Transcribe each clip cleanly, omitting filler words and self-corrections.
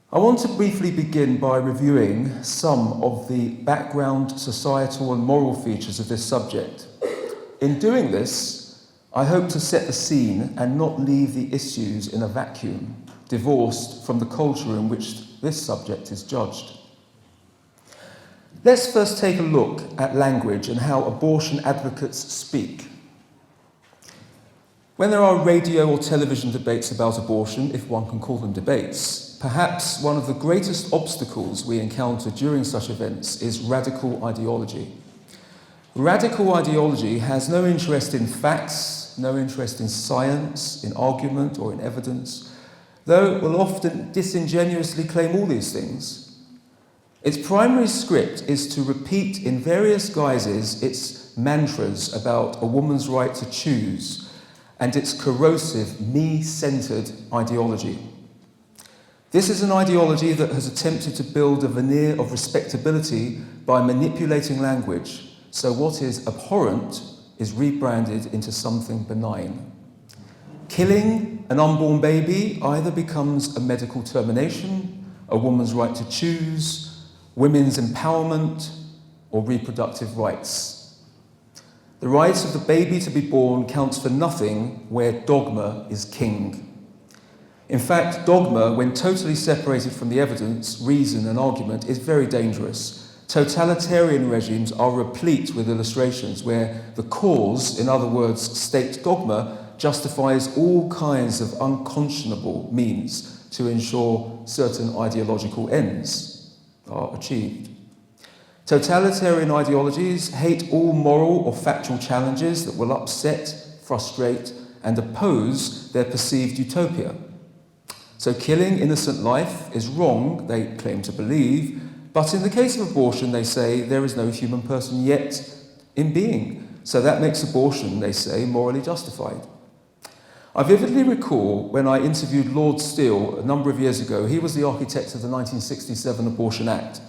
I want to briefly begin by reviewing some of the background, societal and moral features of this subject. In doing this, I hope to set the scene and not leave the issues in a vacuum, divorced from the culture in which this subject is judged. Let's first take a look at language and how abortion advocates speak. When there are radio or television debates about abortion, if one can call them debates, perhaps one of the greatest obstacles we encounter during such events is radical ideology. Radical ideology has no interest in facts, no interest in science, in argument or in evidence, though it will often disingenuously claim all these things. Its primary script is to repeat in various guises its mantras about a woman's right to choose and its corrosive, me-centered ideology. This is an ideology that has attempted to build a veneer of respectability by manipulating language, so what is abhorrent is rebranded into something benign. Killing an unborn baby either becomes a medical termination, a woman's right to choose, women's empowerment, or reproductive rights. The right of the baby to be born counts for nothing where dogma is king. In fact, dogma, when totally separated from the evidence, reason, and argument, is very dangerous. Totalitarian regimes are replete with illustrations where the cause, in other words, state dogma, justifies all kinds of unconscionable means to ensure certain ideological ends are achieved. Totalitarian ideologies hate all moral or factual challenges that will upset, frustrate, and oppose their perceived utopia. So killing innocent life is wrong, they claim to believe, but in the case of abortion, they say there is no human person yet in being. So that makes abortion, they say, morally justified. I vividly recall when I interviewed Lord Steele a number of years ago. He was the architect of the 1967 Abortion Act.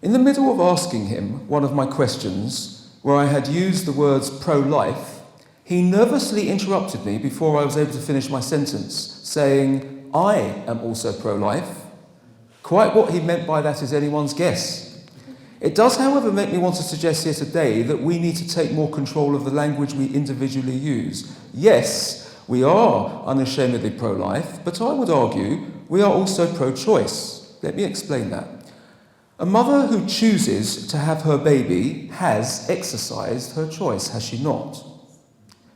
In the middle of asking him one of my questions, where I had used the words pro-life, he nervously interrupted me before I was able to finish my sentence, saying, "I am also pro-life." Quite what he meant by that is anyone's guess. It does, however, make me want to suggest here today that we need to take more control of the language we individually use. Yes, we are unashamedly pro-life, but I would argue we are also pro-choice. Let me explain that. A mother who chooses to have her baby has exercised her choice, has she not?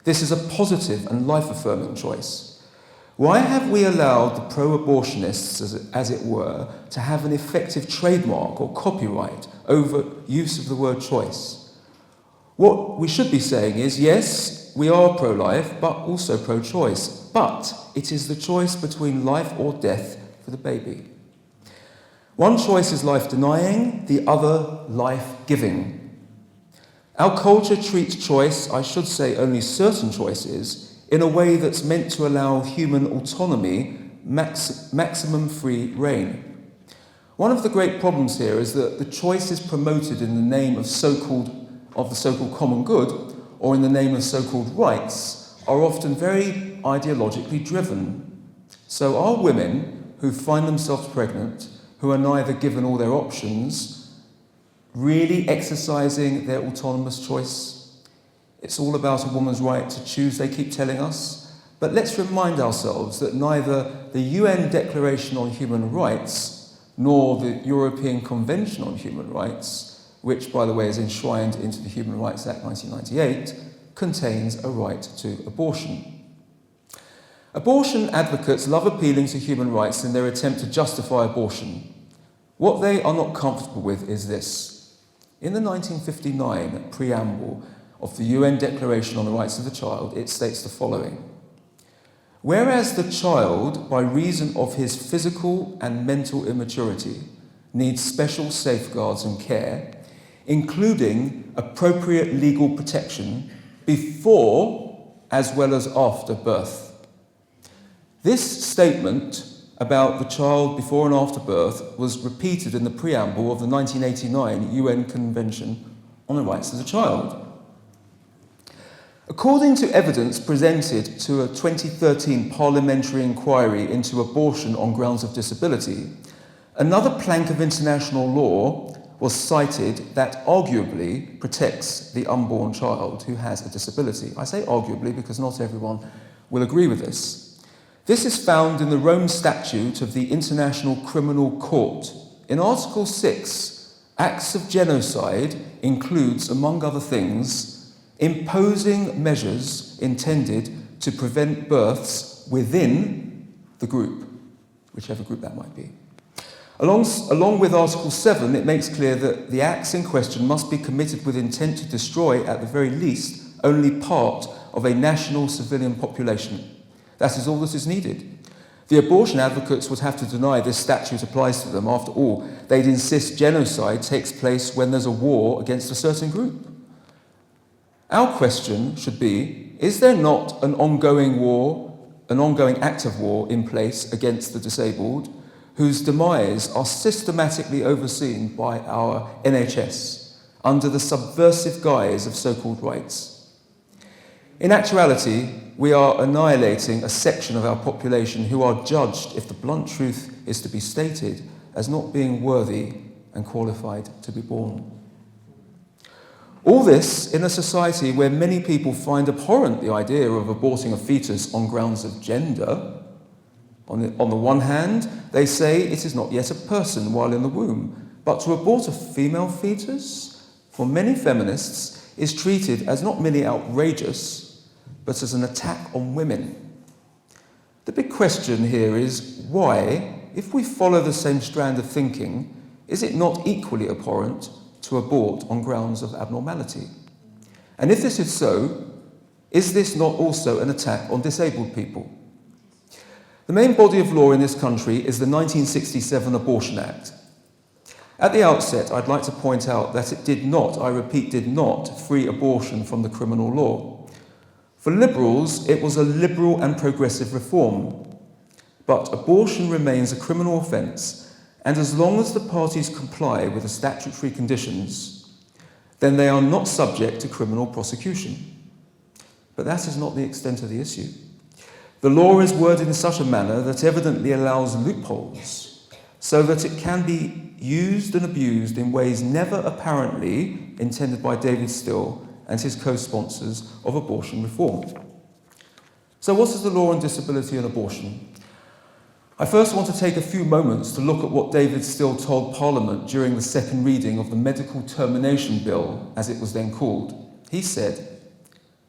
This is a positive and life-affirming choice. Why have we allowed the pro-abortionists, as it were, to have an effective trademark or copyright over use of the word choice? What we should be saying is, yes, we are pro-life, but also pro-choice. But it is the choice between life or death for the baby. One choice is life-denying, the other life-giving. Our culture treats choice, I should say only certain choices, in a way that's meant to allow human autonomy, maximum free reign. One of the great problems here is that the choice is promoted in the name of the so-called common good, or in the name of so-called rights, are often very ideologically driven. So are women who find themselves pregnant, who are neither given all their options, really exercising their autonomous choice? It's all about a woman's right to choose, they keep telling us. But let's remind ourselves that neither the UN Declaration on Human Rights nor the European Convention on Human Rights, which, by the way, is enshrined into the Human Rights Act 1998, contains a right to abortion. Abortion advocates love appealing to human rights in their attempt to justify abortion. What they are not comfortable with is this. In the 1959 preamble of the UN Declaration on the Rights of the Child, it states the following: "Whereas the child, by reason of his physical and mental immaturity, needs special safeguards and care, including appropriate legal protection before as well as after birth." This statement about the child before and after birth was repeated in the preamble of the 1989 UN Convention on the Rights of the Child. According to evidence presented to a 2013 parliamentary inquiry into abortion on grounds of disability, Another plank of international law was cited that arguably protects the unborn child who has a disability. I say arguably because not everyone will agree with this. This is found in the Rome Statute of the International Criminal Court. In Article 6, acts of genocide includes, among other things, imposing measures intended to prevent births within the group, whichever group that might be. Along with Article 7, it makes clear that the acts in question must be committed with intent to destroy, at the very least, only part of a national civilian population. That is all that is needed. The abortion advocates would have to deny this statute applies to them. After all, they'd insist genocide takes place when there's a war against a certain group. Our question should be, is there not an ongoing act of war in place against the disabled, whose demise are systematically overseen by our NHS under the subversive guise of so-called rights? In actuality, we are annihilating a section of our population who are judged, if the blunt truth is to be stated, as not being worthy and qualified to be born. All this in a society where many people find abhorrent the idea of aborting a fetus on grounds of gender. On the one hand, they say it is not yet a person while in the womb, but to abort a female fetus, for many feminists, is treated as not merely outrageous, but as an attack on women. The big question here is why, if we follow the same strand of thinking, is it not equally abhorrent to abort on grounds of abnormality? And if this is so, is this not also an attack on disabled people? The main body of law in this country is the 1967 Abortion Act. At the outset, I'd like to point out that it did not, I repeat, did not free abortion from the criminal law. For Liberals, it was a liberal and progressive reform. But abortion remains a criminal offence, and as long as the parties comply with the statutory conditions, then they are not subject to criminal prosecution. But that is not the extent of the issue. The law is worded in such a manner that evidently allows loopholes, so that it can be used and abused in ways never apparently intended by David Still and his co-sponsors of abortion reform. So what is the law on disability and abortion? I first want to take a few moments to look at what David Still told Parliament during the second reading of the Medical Termination Bill, as it was then called. He said,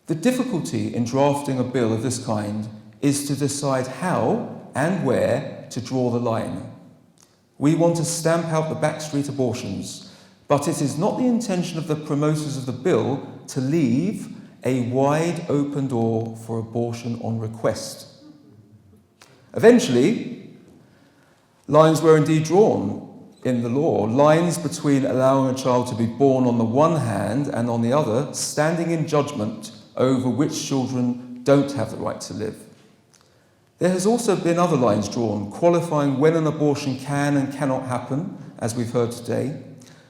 "The difficulty in drafting a bill of this kind is to decide how and where to draw the line. We want to stamp out the backstreet abortions, but it is not the intention of the promoters of the bill to leave a wide open door for abortion on request." Eventually, lines were indeed drawn in the law, lines between allowing a child to be born on the one hand and on the other, standing in judgment over which children don't have the right to live. There has also been other lines drawn, qualifying when an abortion can and cannot happen, as we've heard today.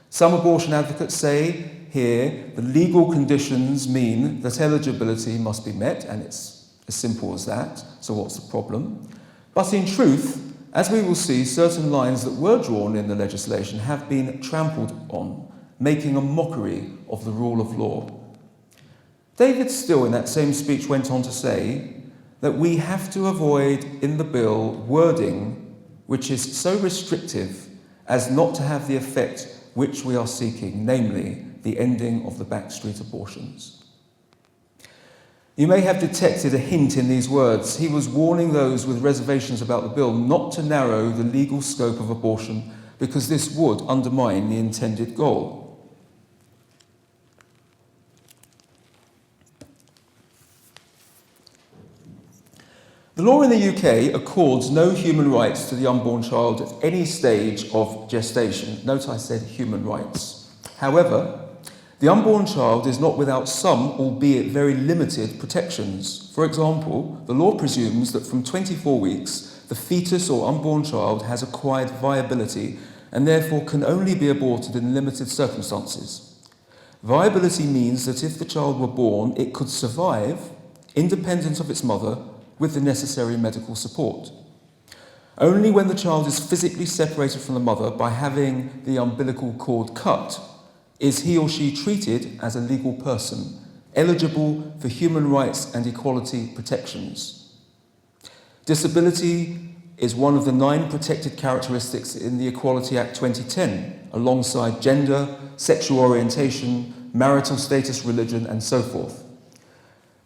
Some abortion advocates say here the legal conditions mean that eligibility must be met, and it's as simple as that, so what's the problem? But in truth, as we will see, certain lines that were drawn in the legislation have been trampled on, making a mockery of the rule of law. David Still, in that same speech, went on to say that we have to avoid in the bill wording which is so restrictive as not to have the effect which we are seeking, namely the ending of the backstreet abortions. You may have detected a hint in these words. He was warning those with reservations about the bill not to narrow the legal scope of abortion because this would undermine the intended goal. The law in the UK accords no human rights to the unborn child at any stage of gestation. Note I said human rights. However, the unborn child is not without some, albeit very limited, protections. For example, the law presumes that from 24 weeks, the fetus or unborn child has acquired viability and therefore can only be aborted in limited circumstances. Viability means that if the child were born, it could survive, independent of its mother, with the necessary medical support. Only when the child is physically separated from the mother by having the umbilical cord cut is he or she treated as a legal person, eligible for human rights and equality protections. Disability is one of the 9 protected characteristics in the Equality Act 2010, alongside gender, sexual orientation, marital status, religion, and so forth.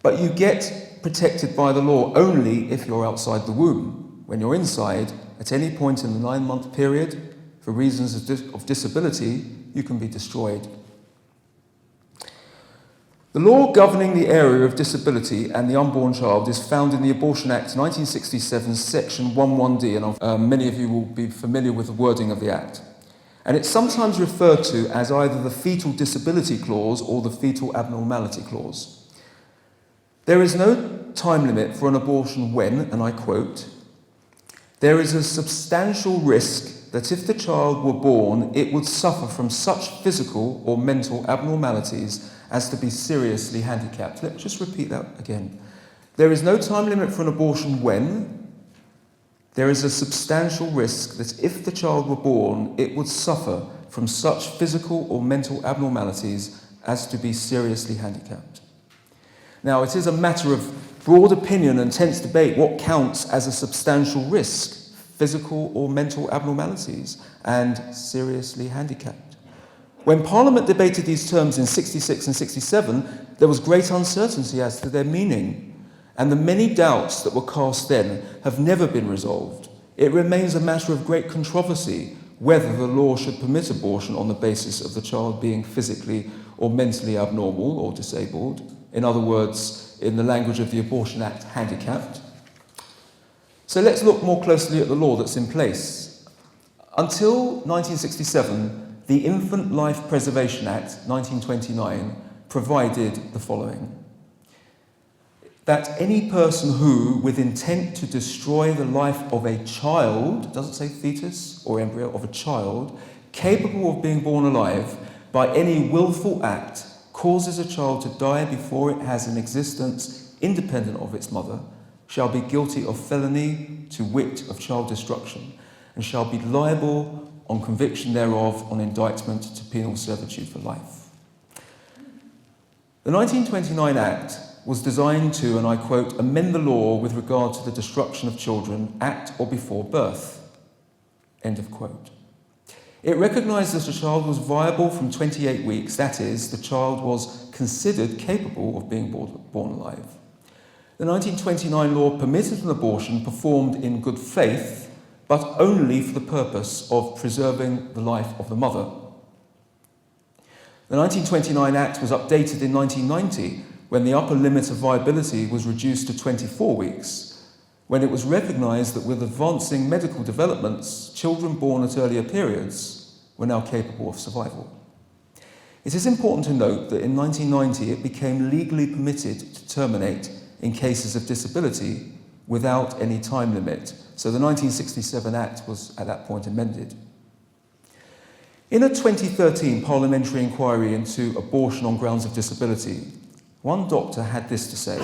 But you get protected by the law only if you're outside the womb. When you're inside, at any point in the 9-month period, for reasons of disability, you can be destroyed. The law governing the area of disability and the unborn child is found in the Abortion Act 1967, section 11D, and many of you will be familiar with the wording of the Act. And it's sometimes referred to as either the Fetal Disability Clause or the Fetal Abnormality Clause. There is no time limit for an abortion when, and I quote, "There is a substantial risk that if the child were born, it would suffer from such physical or mental abnormalities as to be seriously handicapped." Let me just repeat that again. There is no time limit for an abortion when there is a substantial risk that if the child were born, it would suffer from such physical or mental abnormalities as to be seriously handicapped. Now, it is a matter of broad opinion and tense debate what counts as a substantial risk, physical or mental abnormalities, and seriously handicapped. When Parliament debated these terms in 66 and 67, there was great uncertainty as to their meaning, and the many doubts that were cast then have never been resolved. It remains a matter of great controversy whether the law should permit abortion on the basis of the child being physically or mentally abnormal or disabled. In other words, in the language of the Abortion Act, handicapped. So let's look more closely at the law that's in place. Until 1967, the Infant Life Preservation Act, 1929, provided the following: that any person who, with intent to destroy the life of a child, doesn't say fetus or embryo, of a child, capable of being born alive, by any willful act, causes a child to die before it has an existence independent of its mother, shall be guilty of felony, to wit, of child destruction, and shall be liable, on conviction thereof, on indictment, to penal servitude for life. The 1929 Act was designed to, and I quote, amend the law with regard to the destruction of children at or before birth. End of quote. It recognised that a child was viable from 28 weeks, that is, the child was considered capable of being born alive. The 1929 law permitted an abortion performed in good faith, but only for the purpose of preserving the life of the mother. The 1929 Act was updated in 1990 when the upper limit of viability was reduced to 24 weeks, when it was recognised that with advancing medical developments, children born at earlier periods were now capable of survival. It is important to note that in 1990 it became legally permitted to terminate in cases of disability without any time limit. So the 1967 Act was at that point amended. In a 2013 parliamentary inquiry into abortion on grounds of disability, one doctor had this to say: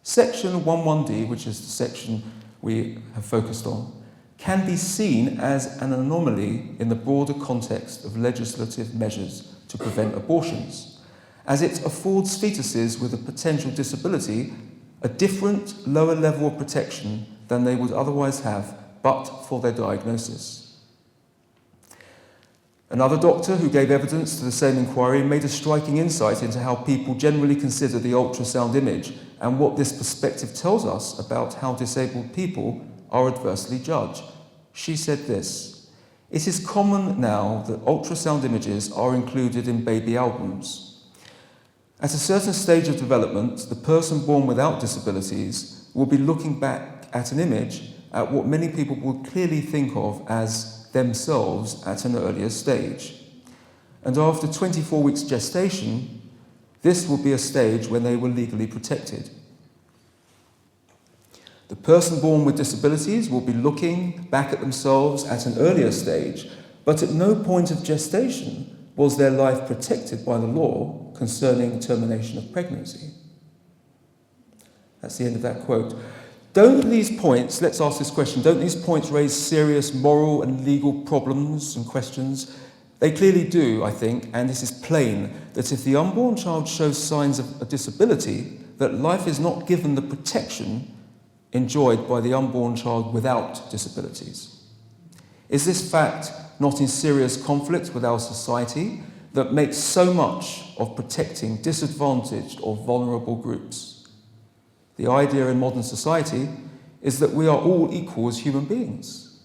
Section 11D, which is the section we have focused on, can be seen as an anomaly in the broader context of legislative measures to prevent abortions, as it affords fetuses with a potential disability a different, lower level of protection than they would otherwise have but for their diagnosis. Another doctor who gave evidence to the same inquiry made a striking insight into how people generally consider the ultrasound image and what this perspective tells us about how disabled people are adversely judged. She said this: "It is common now that ultrasound images are included in baby albums. At a certain stage of development, the person born without disabilities will be looking back at an image at what many people will clearly think of as themselves at an earlier stage. And after 24 weeks gestation, this will be a stage when they were legally protected. The person born with disabilities will be looking back at themselves at an earlier stage, but at no point of gestation was their life protected by the law concerning termination of pregnancy." That's the end of that quote. Don't these points, let's ask this question, don't these points raise serious moral and legal problems and questions? They clearly do, I think, and this is plain, that if the unborn child shows signs of a disability, that life is not given the protection enjoyed by the unborn child without disabilities. Is this fact not in serious conflict with our society that makes so much of protecting disadvantaged or vulnerable groups? The idea in modern society is that we are all equal as human beings.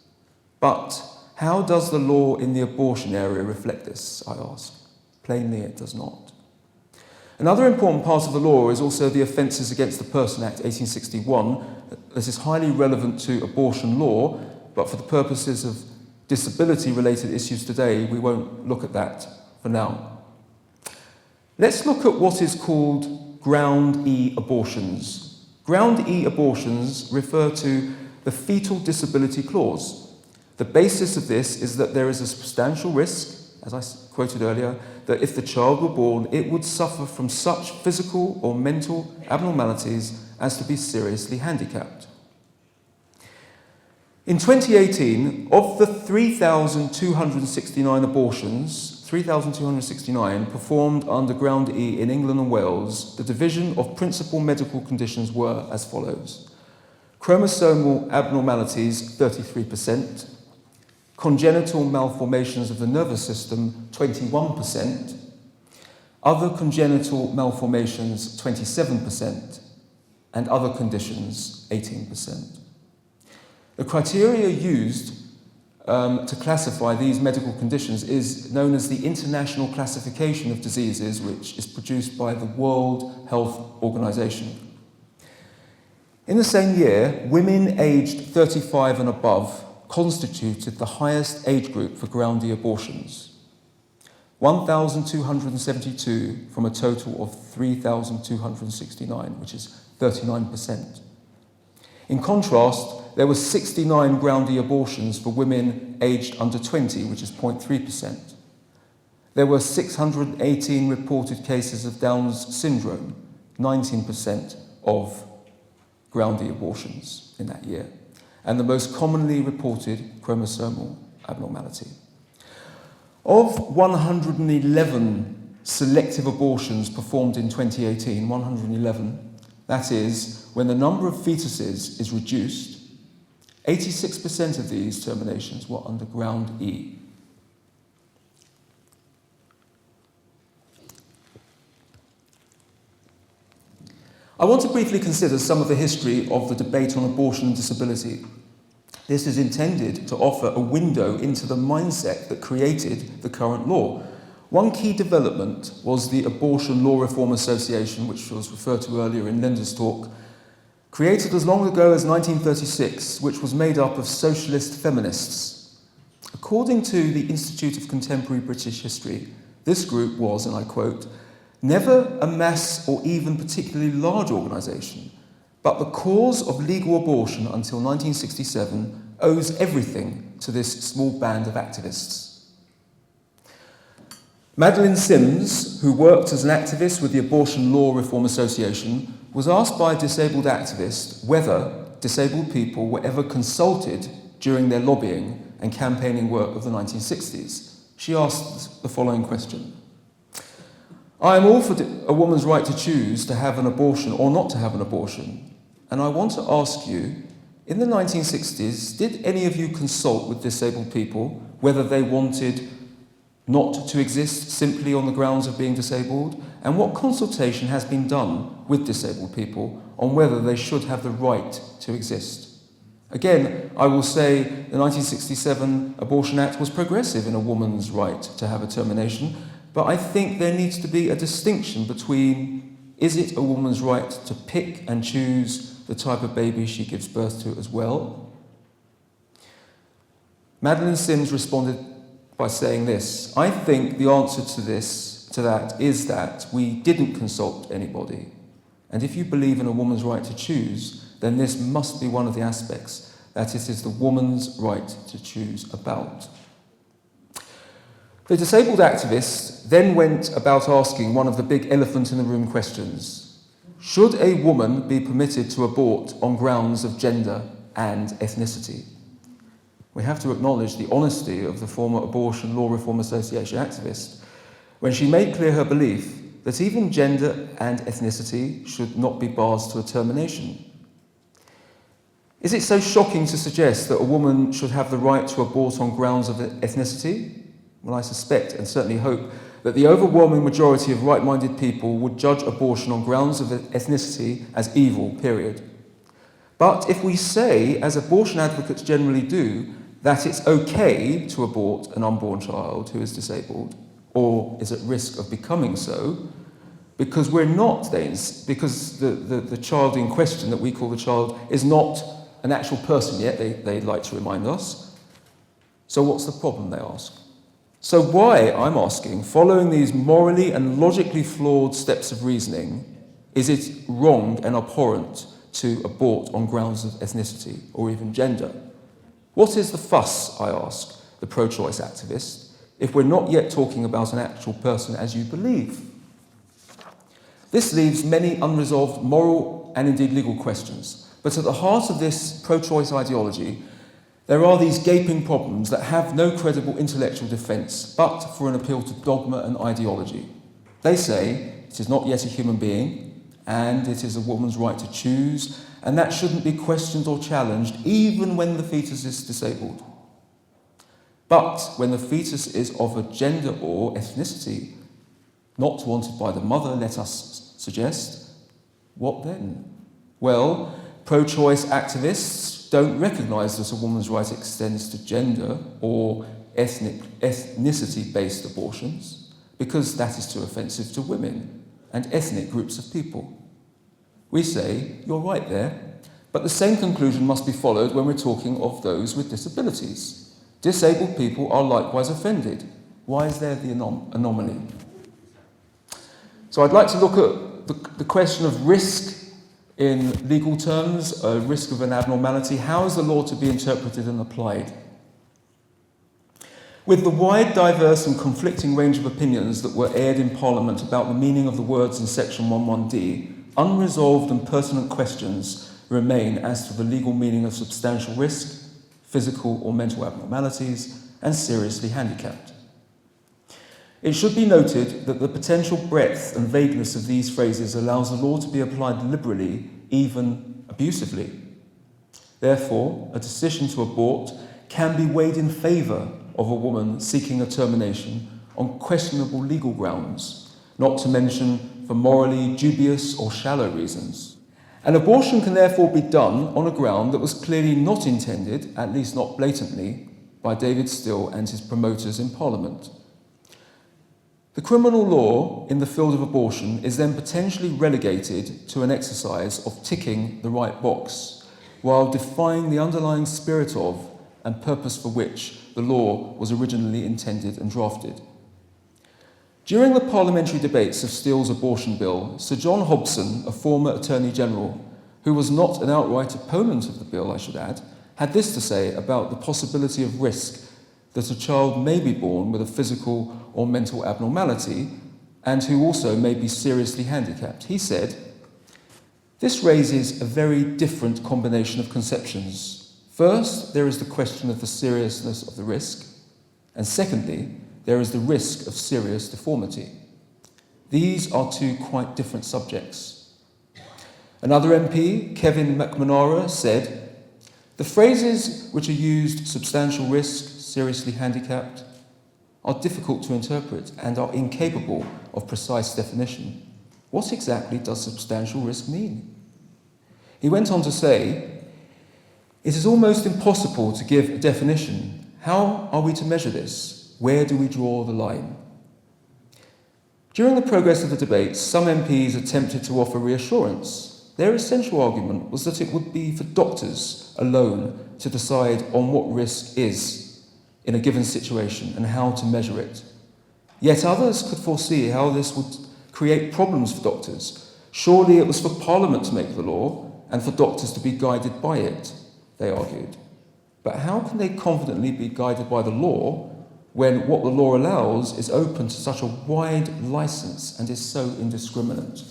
But how does the law in the abortion area reflect this, I ask? Plainly, it does not. Another important part of the law is also the Offences Against the Person Act 1861. This is highly relevant to abortion law, but for the purposes of disability-related issues today, we won't look at that for now. Let's look at what is called Ground E abortions. Ground E abortions refer to the Fetal Disability Clause. The basis of this is that there is a substantial risk, as I quoted earlier, that if the child were born, it would suffer from such physical or mental abnormalities as to be seriously handicapped. In 2018, of the 3,269 abortions, 3,269 performed under Ground E in England and Wales, the division of principal medical conditions were as follows. Chromosomal abnormalities, 33%. Congenital malformations of the nervous system, 21%. Other congenital malformations, 27%. And other conditions, 18%. The criteria used to classify these medical conditions is known as the International Classification of Diseases, which is produced by the World Health Organization. In the same year, women aged 35 and above constituted the highest age group for Ground E abortions. 1,272 from a total of 3,269, which is 39%. In contrast, there were 69 Ground E abortions for women aged under 20, which is 0.3%. There were 618 reported cases of Down's syndrome, 19% of Ground E abortions in that year, and the most commonly reported chromosomal abnormality. Of 111 selective abortions performed in 2018, 111, that is, when the number of fetuses is reduced, 86% of these terminations were under Ground E. I want to briefly consider some of the history of the debate on abortion and disability. This is intended to offer a window into the mindset that created the current law. One key development was the Abortion Law Reform Association, which was referred to earlier in Linda's talk, created as long ago as 1936, which was made up of socialist feminists. According to the Institute of Contemporary British History, this group was, and I quote, never a mass or even particularly large organisation, but the cause of legal abortion until 1967 owes everything to this small band of activists. Madeleine Sims, who worked as an activist with the Abortion Law Reform Association, was asked by a disabled activist whether disabled people were ever consulted during their lobbying and campaigning work of the 1960s. She asked the following question. I am all for a woman's right to choose to have an abortion or not to have an abortion. And I want to ask you, in the 1960s, did any of you consult with disabled people whether they wanted not to exist simply on the grounds of being disabled? And what consultation has been done with disabled people on whether they should have the right to exist? Again, I will say the 1967 Abortion Act was progressive in a woman's right to have a termination, but I think there needs to be a distinction between, is it a woman's right to pick and choose the type of baby she gives birth to as well? Madeleine Sims responded by saying this, I think the answer to that is that we didn't consult anybody. And if you believe in a woman's right to choose, then this must be one of the aspects that it is the woman's right to choose about. The disabled activists then went about asking one of the big elephant in the room questions. should a woman be permitted to abort on grounds of gender and ethnicity? We have to acknowledge the honesty of the former Abortion Law Reform Association activist when she made clear her belief that even gender and ethnicity should not be bars to a termination. Is it so shocking to suggest that a woman should have the right to abort on grounds of ethnicity? Well, I suspect and certainly hope that the overwhelming majority of right-minded people would judge abortion on grounds of ethnicity as evil, period. But if we say, as abortion advocates generally do, that it's okay to abort an unborn child who is disabled or is at risk of becoming so, because we're not, because the child in question that we call the child is not an actual person yet, they'd like to remind us. So what's the problem, they ask? So why, I'm asking, following these morally and logically flawed steps of reasoning, is it wrong and abhorrent to abort on grounds of ethnicity or even gender? What is the fuss, I ask, the pro-choice activist, if we're not yet talking about an actual person as you believe? This leaves many unresolved moral and indeed legal questions. But at the heart of this pro-choice ideology, there are these gaping problems that have no credible intellectual defence but for an appeal to dogma and ideology. They say it is not yet a human being and it is a woman's right to choose, and that shouldn't be questioned or challenged even when the fetus is disabled. But when the fetus is of a gender or ethnicity not wanted by the mother, let us suggest, what then? Well, pro-choice activists don't recognise that a woman's right extends to gender or ethnicity-based abortions because that is too offensive to women and ethnic groups of people. We say, you're right there, but the same conclusion must be followed when we're talking of those with disabilities. Disabled people are likewise offended. Why is there the anomaly? So I'd like to look at the question of risk in legal terms, risk of an abnormality. How is the law to be interpreted and applied? With the wide, diverse and conflicting range of opinions that were aired in Parliament about the meaning of the words in Section 11D, unresolved and pertinent questions remain as to the legal meaning of substantial risk, physical or mental abnormalities, and seriously handicapped. It should be noted that the potential breadth and vagueness of these phrases allows the law to be applied liberally, even abusively. Therefore, a decision to abort can be weighed in favour of a woman seeking a termination on questionable legal grounds, not to mention for morally dubious or shallow reasons. An abortion can therefore be done on a ground that was clearly not intended, at least not blatantly, by David Still and his promoters in Parliament. The criminal law in the field of abortion is then potentially relegated to an exercise of ticking the right box, while defying the underlying spirit of and purpose for which the law was originally intended and drafted. During the parliamentary debates of Steele's abortion bill, Sir John Hobson, a former Attorney General, who was not an outright opponent of the bill, I should add, had this to say about the possibility of risk that a child may be born with a physical or mental abnormality and who also may be seriously handicapped. He said, "This raises a very different combination of conceptions. First, there is the question of the seriousness of the risk, and secondly, there is the risk of serious deformity. These are two quite different subjects." Another MP, Kevin McManara, said, "The phrases which are used, substantial risk, seriously handicapped, are difficult to interpret and are incapable of precise definition. What exactly does substantial risk mean?" He went on to say, "It is almost impossible to give a definition. How are we to measure this? Where do we draw the line?" During the progress of the debates, some MPs attempted to offer reassurance. Their essential argument was that it would be for doctors alone to decide on what risk is in a given situation and how to measure it. Yet others could foresee how this would create problems for doctors. Surely it was for Parliament to make the law and for doctors to be guided by it, they argued. But how can they confidently be guided by the law when what the law allows is open to such a wide license and is so indiscriminate?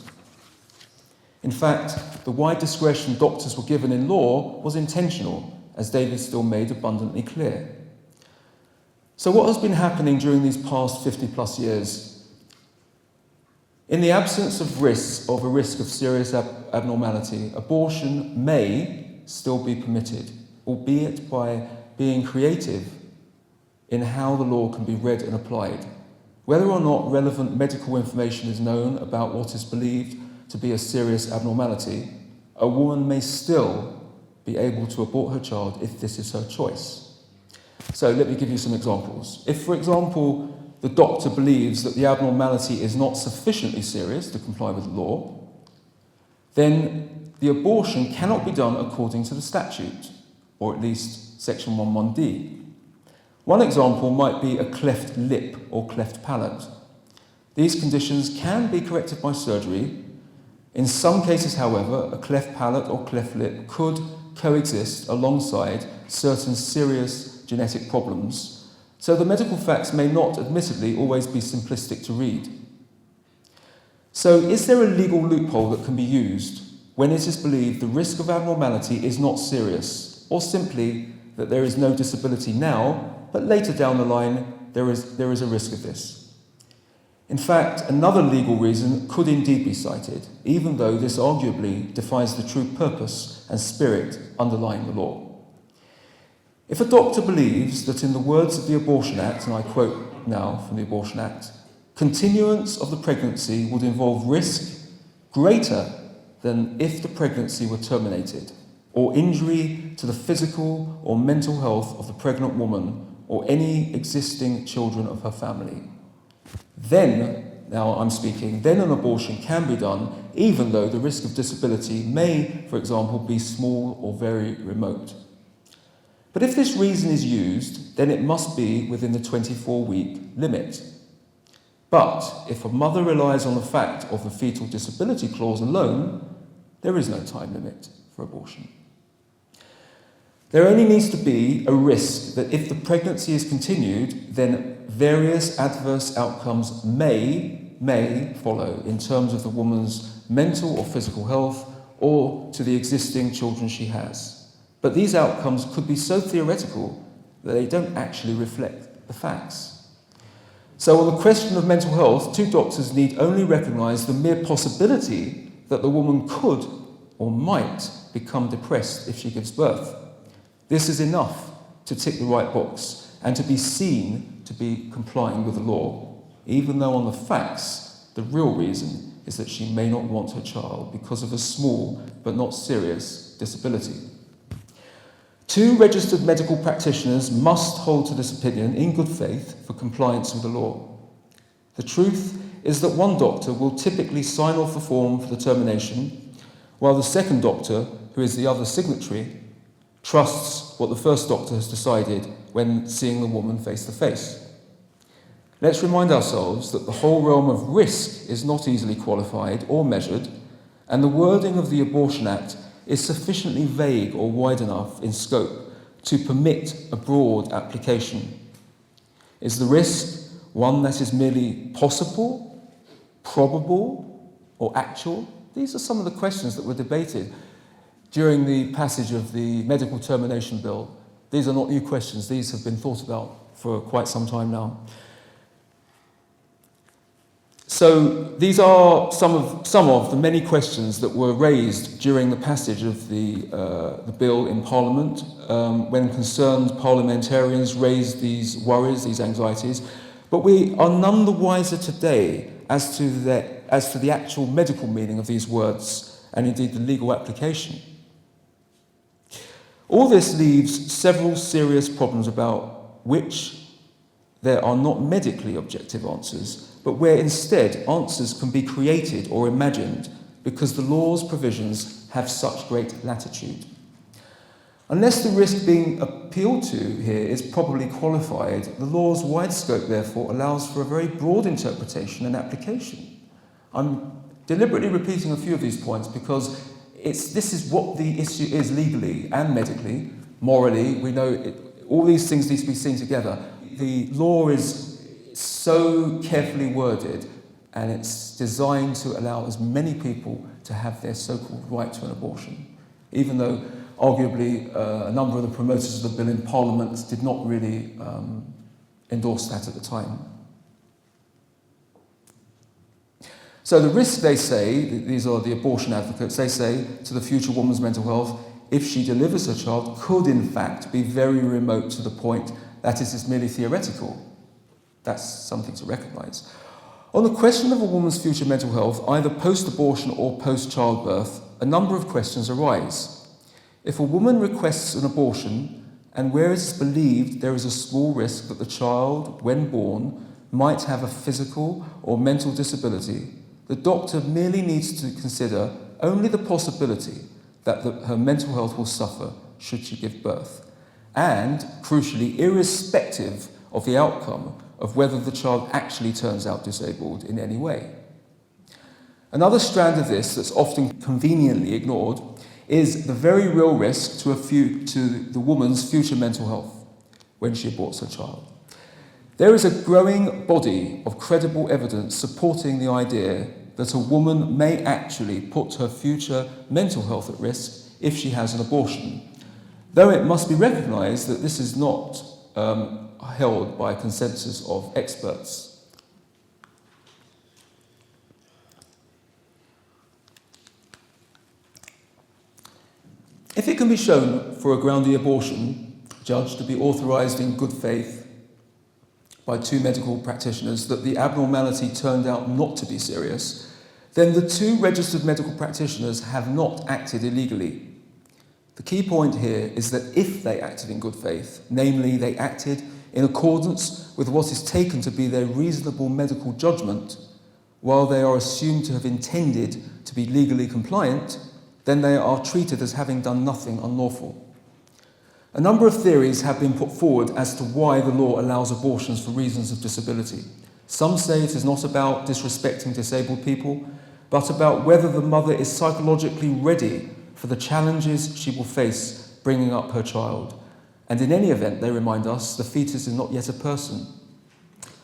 In fact, the wide discretion doctors were given in law was intentional, as David Still made abundantly clear. So what has been happening during these past 50 plus years? In the absence of a risk of serious abnormality, abortion may still be permitted, albeit by being creative in how the law can be read and applied. Whether or not relevant medical information is known about what is believed to be a serious abnormality, a woman may still be able to abort her child if this is her choice. So let me give you some examples. If, for example, the doctor believes that the abnormality is not sufficiently serious to comply with the law, then the abortion cannot be done according to the statute, or at least section 11D. One example might be a cleft lip or cleft palate. These conditions can be corrected by surgery. In some cases, however, a cleft palate or cleft lip could coexist alongside certain serious genetic problems, so the medical facts may not, admittedly, always be simplistic to read. So, is there a legal loophole that can be used when it is believed the risk of abnormality is not serious, or simply that there is no disability now, but later down the line there is a risk of this? In fact, another legal reason could indeed be cited, even though this arguably defies the true purpose and spirit underlying the law. If a doctor believes that, in the words of the Abortion Act, and I quote now from the Abortion Act, continuance of the pregnancy would involve risk greater than if the pregnancy were terminated, or injury to the physical or mental health of the pregnant woman or any existing children of her family, then, now I'm speaking, then an abortion can be done even though the risk of disability may, for example, be small or very remote. But if this reason is used, then it must be within the 24-week limit. But if a mother relies on the fact of the fetal disability clause alone, there is no time limit for abortion. There only needs to be a risk that if the pregnancy is continued, then various adverse outcomes may follow in terms of the woman's mental or physical health or to the existing children she has. But these outcomes could be so theoretical that they don't actually reflect the facts. So on the question of mental health, two doctors need only recognise the mere possibility that the woman could or might become depressed if she gives birth. This is enough to tick the right box and to be seen to be complying with the law, even though on the facts, the real reason is that she may not want her child because of a small but not serious disability. Two registered medical practitioners must hold to this opinion in good faith for compliance with the law. The truth is that one doctor will typically sign off the form for the termination, while the second doctor, who is the other signatory, trusts what the first doctor has decided when seeing the woman face to face. Let's remind ourselves that the whole realm of risk is not easily qualified or measured, and the wording of the Abortion Act is sufficiently vague or wide enough in scope to permit a broad application. Is the risk one that is merely possible, probable, or actual? These are some of the questions that were debated during the passage of the Medical Termination Bill. These are not new questions. These have been thought about for quite some time now. So these are some of the many questions that were raised during the passage of the bill in Parliament when concerned parliamentarians raised these worries, these anxieties. But we are none the wiser today as to the actual medical meaning of these words and indeed the legal application. All this leaves several serious problems about which there are not medically objective answers, but where instead answers can be created or imagined because the law's provisions have such great latitude. Unless the risk being appealed to here is properly qualified, the law's wide scope therefore allows for a very broad interpretation and application. I'm deliberately repeating a few of these points because this is what the issue is legally and medically. Morally, we know all these things need to be seen together. The law is so carefully worded and it's designed to allow as many people to have their so-called right to an abortion, even though arguably a number of the promoters of the bill in Parliament did not really endorse that at the time. So the risk, they say, these are the abortion advocates, they say to the future woman's mental health, if she delivers her child, could in fact be very remote to the point that it is merely theoretical. That's something to recognise. On the question of a woman's future mental health, either post-abortion or post-childbirth, a number of questions arise. If a woman requests an abortion, and where it is believed there is a small risk that the child, when born, might have a physical or mental disability, the doctor merely needs to consider only the possibility that her mental health will suffer should she give birth, and, crucially, irrespective of the outcome of whether the child actually turns out disabled in any way. Another strand of this that's often conveniently ignored is the very real risk to the woman's future mental health when she aborts her child. There is a growing body of credible evidence supporting the idea that a woman may actually put her future mental health at risk if she has an abortion, though it must be recognised that this is not held by a consensus of experts. If it can be shown for a groundy abortion judged to be authorised in good faith by two medical practitioners that the abnormality turned out not to be serious, then the two registered medical practitioners have not acted illegally. The key point here is that if they acted in good faith, namely they acted in accordance with what is taken to be their reasonable medical judgment, while they are assumed to have intended to be legally compliant, then they are treated as having done nothing unlawful. A number of theories have been put forward as to why the law allows abortions for reasons of disability. Some say it is not about disrespecting disabled people, but about whether the mother is psychologically ready for the challenges she will face bringing up her child. And in any event, they remind us, the fetus is not yet a person.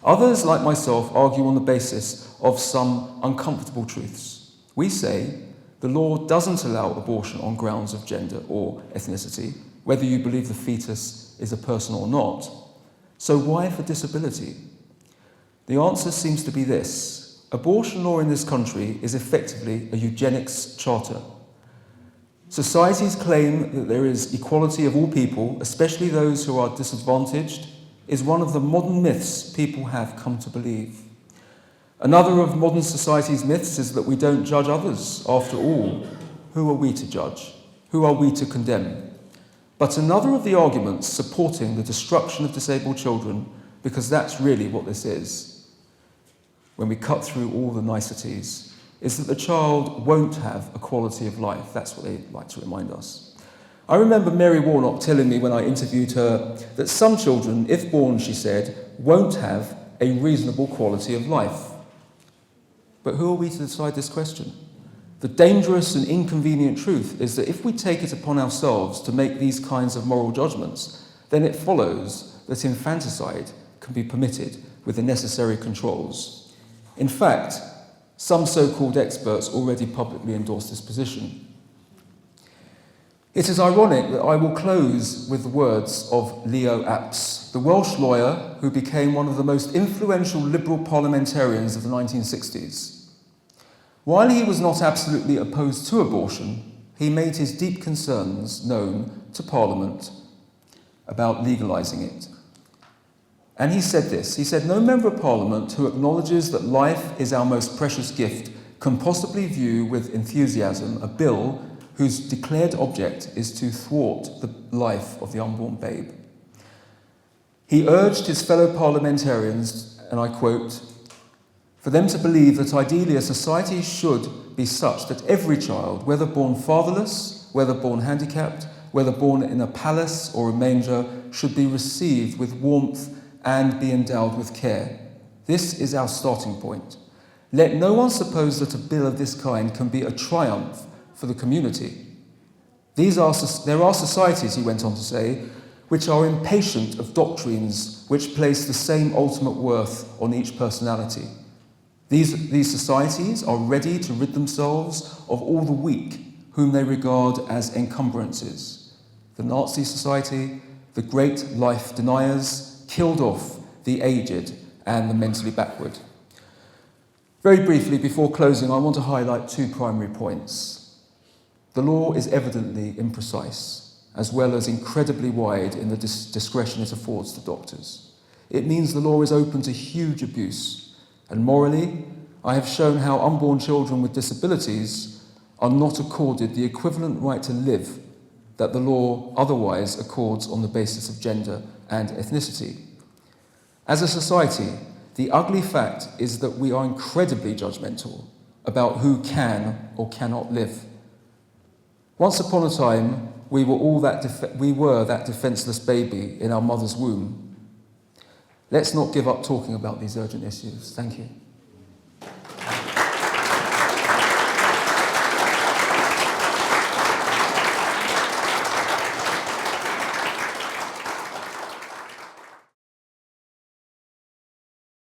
Others, like myself, argue on the basis of some uncomfortable truths. We say the law doesn't allow abortion on grounds of gender or ethnicity, whether you believe the fetus is a person or not. So why for disability? The answer seems to be this. Abortion law in this country is effectively a eugenics charter. Society's claim that there is equality of all people, especially those who are disadvantaged, is one of the modern myths people have come to believe. Another of modern society's myths is that we don't judge others. After all, who are we to judge? Who are we to condemn? But another of the arguments supporting the destruction of disabled children, because that's really what this is, when we cut through all the niceties, is that the child won't have a quality of life. That's what they like to remind us. I remember Mary Warnock telling me when I interviewed her that some children, if born, she said, won't have a reasonable quality of life. But who are we to decide this question? The dangerous and inconvenient truth is that if we take it upon ourselves to make these kinds of moral judgments, then it follows that infanticide can be permitted with the necessary controls. In fact, some so-called experts already publicly endorse this position. It is ironic that I will close with the words of Leo Apps, the Welsh lawyer who became one of the most influential Liberal parliamentarians of the 1960s. While he was not absolutely opposed to abortion, he made his deep concerns known to Parliament about legalising it. And he said this, he said, "No member of Parliament who acknowledges that life is our most precious gift can possibly view with enthusiasm a bill whose declared object is to thwart the life of the unborn babe." He urged his fellow parliamentarians, and I quote, "for them to believe that ideally a society should be such that every child, whether born fatherless, whether born handicapped, whether born in a palace or a manger, should be received with warmth and be endowed with care. This is our starting point. Let no one suppose that a bill of this kind can be a triumph for the community. There are societies," he went on to say, "which are impatient of doctrines which place the same ultimate worth on each personality. These societies are ready to rid themselves of all the weak whom they regard as encumbrances. The Nazi Society, the great life deniers, killed off the aged and the mentally backward. Very briefly, before closing, I want to highlight two primary points. The law is evidently imprecise, as well as incredibly wide in the discretion it affords to doctors. It means the law is open to huge abuse, and morally, I have shown how unborn children with disabilities are not accorded the equivalent right to live that the law otherwise accords on the basis of gender and ethnicity. As a society, the ugly fact is that we are incredibly judgmental about who can or cannot live. Once upon a time, we were that defenceless baby in our mother's womb. Let's not give up talking about these urgent issues. Thank you.